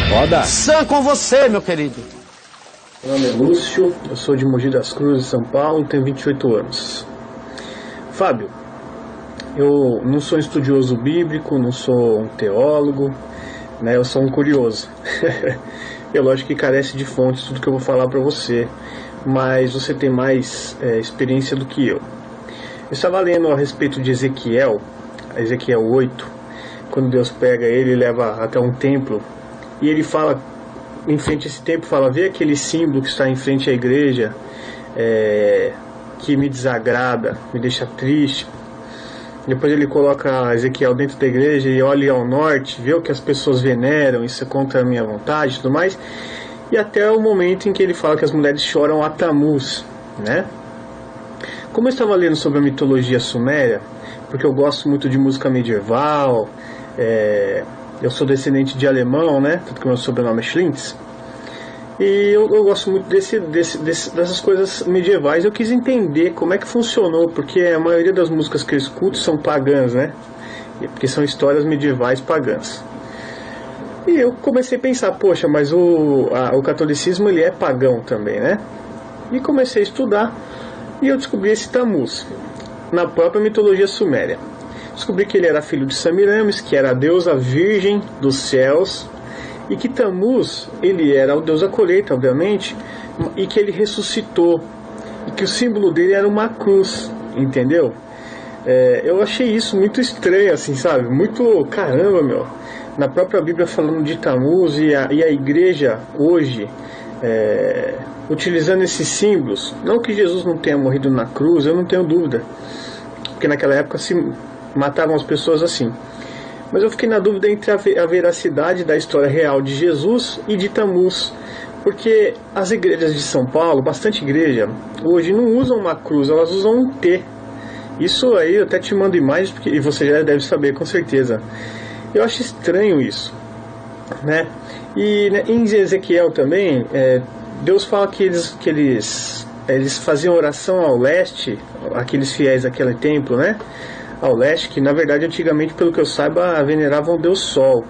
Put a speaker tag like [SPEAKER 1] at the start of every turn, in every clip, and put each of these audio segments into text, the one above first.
[SPEAKER 1] Roda.
[SPEAKER 2] Sam com você, meu querido.
[SPEAKER 3] Meu nome é Lúcio, eu sou de Mogi das Cruzes, São Paulo, tenho 28 anos. Fábio, eu não sou um estudioso bíblico, não sou um teólogo, né? Eu sou um curioso. É lógico que carece de fontes tudo que eu vou falar para você, mas você tem mais experiência do que eu. Eu estava lendo a respeito de Ezequiel 8, quando Deus pega ele e leva até um templo, e ele fala, em frente a esse templo, fala: vê aquele símbolo que está em frente à igreja, que me desagrada, me deixa triste. Depois ele coloca Ezequiel dentro da igreja e olha ao norte, vê o que as pessoas veneram, isso é contra a minha vontade e tudo mais. E até o momento em que ele fala que as mulheres choram a Tamuz, né? Como eu estava lendo sobre a mitologia suméria, porque eu gosto muito de música medieval, eu sou descendente de alemão, né? Tanto que meu sobrenome é Schlintz. E eu gosto muito dessas coisas medievais. Eu quis entender como é que funcionou, porque a maioria das músicas que eu escuto são pagãs, né? Porque são histórias medievais pagãs. E eu comecei a pensar, poxa, mas o catolicismo ele é pagão também, né? E comecei a estudar e eu descobri esse Tamuz na própria mitologia suméria. Descobri que ele era filho de Semiramis, que era a deusa virgem dos céus, e que Tamuz, ele era o deus da colheita, obviamente, e que ele ressuscitou, e que o símbolo dele era uma cruz, entendeu? Eu achei isso muito estranho, assim, sabe? Muito, caramba, meu. Na própria Bíblia falando de Tamuz, e a igreja hoje, utilizando esses símbolos, não que Jesus não tenha morrido na cruz, eu não tenho dúvida, porque naquela época se matavam as pessoas assim. Mas eu fiquei na dúvida entre a veracidade da história real de Jesus e de Tamuz, porque as igrejas de São Paulo, bastante igreja, hoje não usam uma cruz, elas usam um T. Isso aí eu até te mando imagens, e você já deve saber com certeza. Eu acho estranho isso, né? E em Ezequiel também, Deus fala que eles faziam oração ao leste, aqueles fiéis daquele templo, né? Ao leste, que na verdade antigamente, pelo que eu saiba, veneravam o Deus Sol.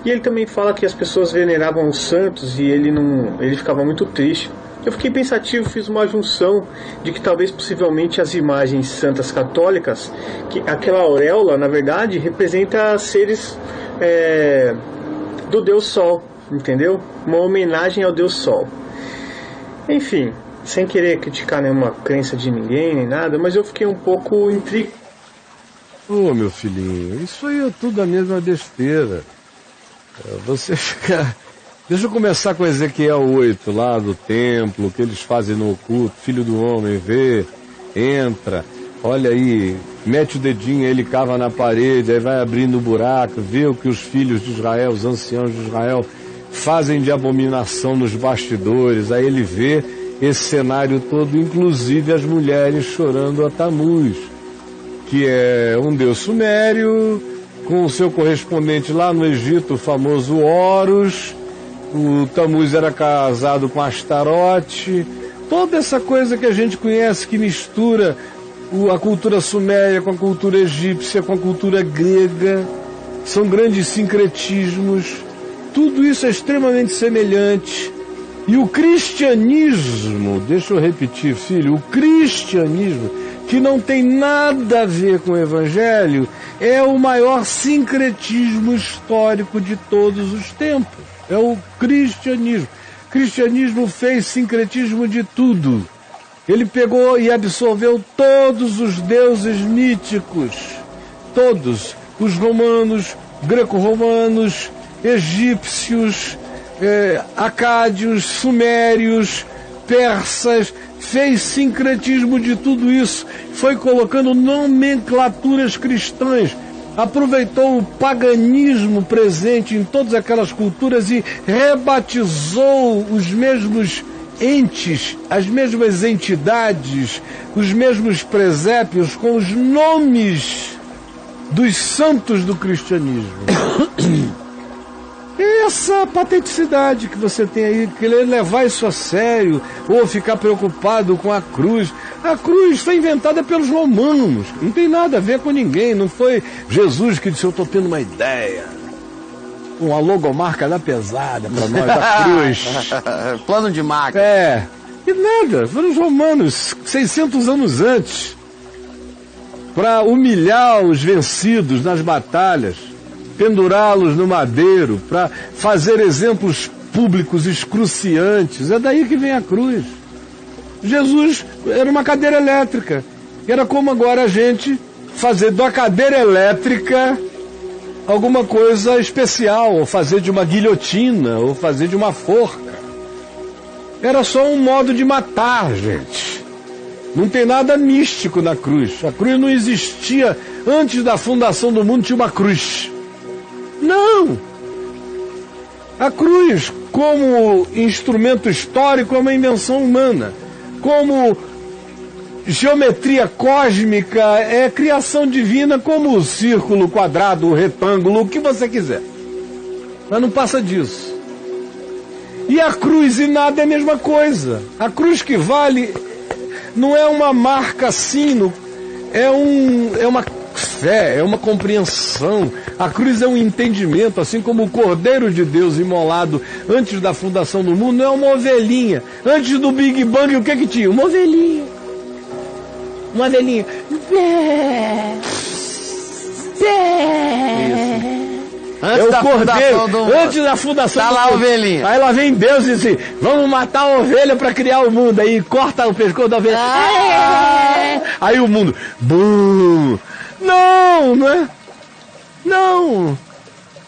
[SPEAKER 3] E ele também fala que as pessoas veneravam os santos e ele ficava muito triste. Eu fiquei pensativo, fiz uma junção de que talvez possivelmente as imagens santas católicas, que aquela auréola na verdade representa seres do Deus Sol, entendeu? Uma homenagem ao Deus Sol. Enfim, sem querer criticar nenhuma crença de ninguém nem nada, mas eu fiquei um pouco intrigado.
[SPEAKER 1] Ô, meu filhinho, isso aí é tudo a mesma besteira. Você fica... Deixa eu começar com Ezequiel 8, lá do templo, que eles fazem no oculto, filho do homem, vê, entra, olha aí, mete o dedinho, ele cava na parede, aí vai abrindo o buraco, vê o que os filhos de Israel, os anciãos de Israel, fazem de abominação nos bastidores, aí ele vê esse cenário todo, inclusive as mulheres chorando a Tamuz, que é um deus sumério, com o seu correspondente lá no Egito, o famoso Horus. O Tamuz era casado com Astarote. Toda essa coisa que a gente conhece, que mistura a cultura suméria com a cultura egípcia, com a cultura grega, são grandes sincretismos. Tudo isso é extremamente semelhante. E o cristianismo, deixa eu repetir, filho, o cristianismo, que não tem nada a ver com o evangelho, é o maior sincretismo histórico de todos os tempos. É o cristianismo. O cristianismo fez sincretismo de tudo. Ele pegou e absorveu todos os deuses míticos, todos, os romanos, greco-romanos, egípcios, acádios, sumérios, persas, fez sincretismo de tudo isso, foi colocando nomenclaturas cristãs, aproveitou o paganismo presente em todas aquelas culturas e rebatizou os mesmos entes, as mesmas entidades, os mesmos presépios com os nomes dos santos do cristianismo. Essa pateticidade que você tem aí, querer levar isso a sério, ou ficar preocupado com a cruz. A cruz foi inventada pelos romanos, não tem nada a ver com ninguém, não foi Jesus que disse: eu estou tendo uma ideia. uma logomarca da pesada para nós, da cruz.
[SPEAKER 2] Plano de máquina.
[SPEAKER 1] É, e nada, foram os romanos 600 anos antes, para humilhar os vencidos nas batalhas, pendurá-los no madeiro, para fazer exemplos públicos excruciantes. É daí que vem a cruz. Jesus era uma cadeira elétrica. Era como agora a gente fazer da cadeira elétrica alguma coisa especial, ou fazer de uma guilhotina, ou fazer de uma forca. Era só um modo de matar, gente. Não tem nada místico na cruz. A cruz não existia antes da fundação do mundo, tinha uma cruz. Não! A cruz, como instrumento histórico, é uma invenção humana. Como geometria cósmica, é criação divina, como o círculo, o quadrado, o retângulo, o que você quiser. Mas não passa disso. E a cruz e nada é a mesma coisa. A cruz que vale não é uma marca sino, é uma fé, é uma compreensão. A cruz é um entendimento, assim como o Cordeiro de Deus imolado antes da fundação do mundo não é uma ovelhinha. Antes do Big Bang, o que tinha? Uma ovelhinha. Uma ovelhinha.
[SPEAKER 2] Antes
[SPEAKER 1] é o
[SPEAKER 2] da
[SPEAKER 1] cordeiro,
[SPEAKER 2] do...
[SPEAKER 1] antes da fundação
[SPEAKER 2] tá
[SPEAKER 1] do
[SPEAKER 2] lá
[SPEAKER 1] mundo.
[SPEAKER 2] a ovelhinha.
[SPEAKER 1] Aí lá vem Deus e diz assim, vamos matar a ovelha para criar o mundo. Aí corta o pescoço da ovelha. Aí o mundo, bum. Não é? Não.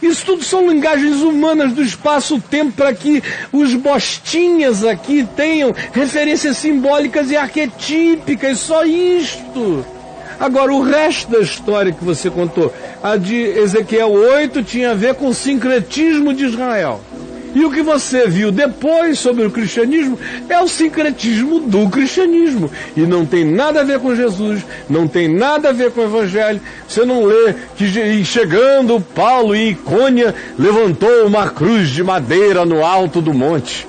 [SPEAKER 1] Isso tudo são linguagens humanas do espaço-tempo para que os bostinhas aqui tenham referências simbólicas e arquetípicas, só isto. Agora, o resto da história que você contou, a de Ezequiel 8 tinha a ver com o sincretismo de Israel. E o que você viu depois sobre o cristianismo é o sincretismo do cristianismo. E não tem nada a ver com Jesus, não tem nada a ver com o Evangelho. Você não lê que chegando Paulo em Icônia levantou uma cruz de madeira no alto do monte.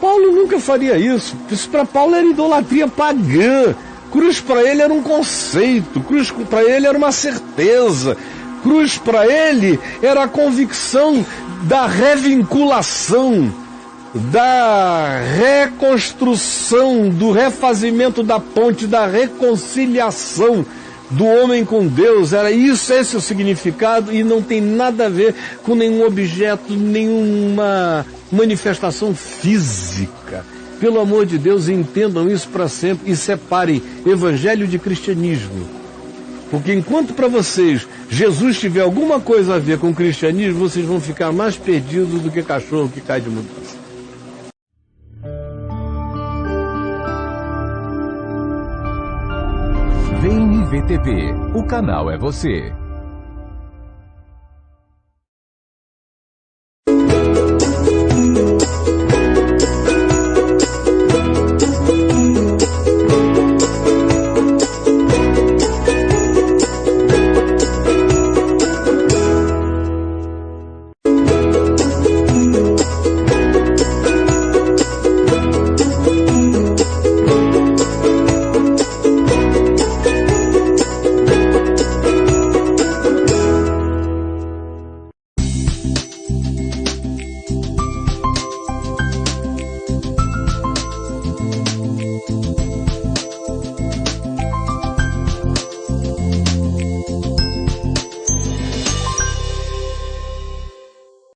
[SPEAKER 1] Paulo nunca faria isso. Isso para Paulo era idolatria pagã. Cruz para ele era um conceito, cruz para ele era uma certeza. Cruz para ele era a convicção da revinculação, da reconstrução, do refazimento da ponte, da reconciliação do homem com Deus. Era isso, esse é o significado, e não tem nada a ver com nenhum objeto, nenhuma manifestação física. Pelo amor de Deus, entendam isso para sempre e separem evangelho de cristianismo. Porque enquanto para vocês Jesus tiver alguma coisa a ver com o cristianismo, vocês vão ficar mais perdidos do que cachorro que cai de mudança.
[SPEAKER 4] Vem VTV, o canal é você.